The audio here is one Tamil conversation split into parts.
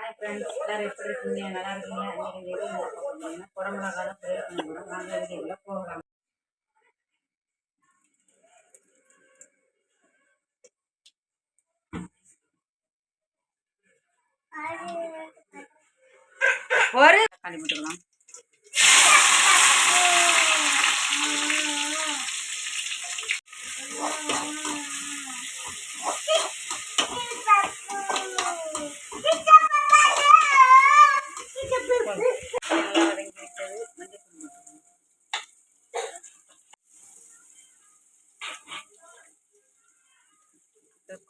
ஹாய் ஃப்ரெண்ட்ஸ், எல்லாரும் எப்படி இருக்கீங்க? நல்லா இருக்கீங்க? அன்றைக்கி இந்த வீடியோ என்ன பார்க்க போகிறீங்கன்னா குடமிளகா தான் ஃப்ரை பண்ண போகிறோம். வாங்க வீடியோவில் போகலாம். ஒரு தக்காளி போட்டுக்கலாம்.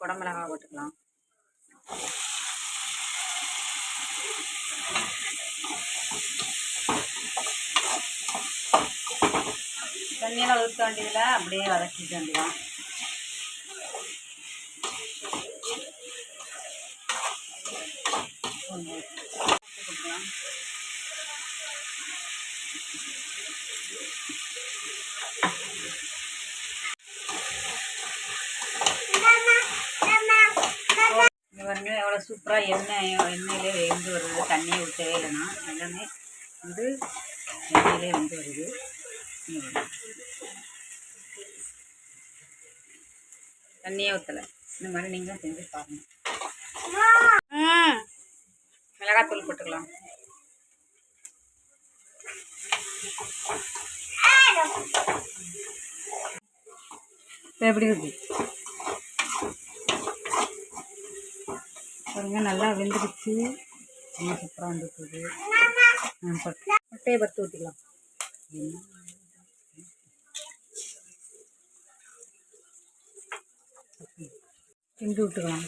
குடமிளகா போட்டுக்கலாம். தண்ணியெல்லாம் ஊற்ற வேண்டியதில்லை, அப்படியே வதக்கிக்க வேண்டியதான். போட்டுக்கலாம். பாருங்க எவ்வளோ சூப்பராக எண்ணெயிலே வெந்து வருது. தண்ணியை ஊற்றவே இல்லைன்னா எல்லாமே வந்து எண்ணெயிலே வெந்து வருது. தண்ணியே ஊற்றலை. இந்த மாதிரி நீங்களும் செஞ்சு பாருங்கள். மிளகாத்தூள் போட்டுக்கலாம். எப்படி இருக்கு பாருங்க, நல்லா வெந்துடுச்சு. சூப்பராக வந்துருக்குது. முட்டையை பத்து ஊற்றிக்கலாம். கிண்டி விட்டுக்கலாம்.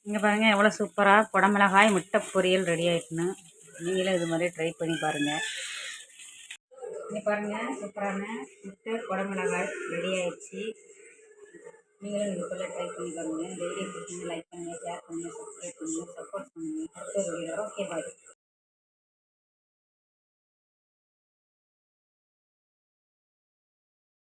இங்கே பாருங்கள் எவ்வளோ சூப்பராக குடமிளகாய் முட்டை பொரியல் ரெடி ஆகிட்டுன்னு. நீங்களும் இது மாதிரி ட்ரை பண்ணி பாருங்கள். இங்கே பாருங்கள், சூப்பரான முட்டை குடமிளகாய் ரெடி ஆகிடுச்சு. நீங்களும் இது போல் ட்ரை பண்ணி பாருங்கள். இந்த வீடியோ பிடிச்சிங்க லைக் பண்ணுங்கள், ஷேர் பண்ணுங்கள், சப்ஸ்கிரைப் பண்ணுங்கள், சப்போர்ட் பண்ணுங்கள். அடுத்த வீடியோ. ஓகே, பாய்.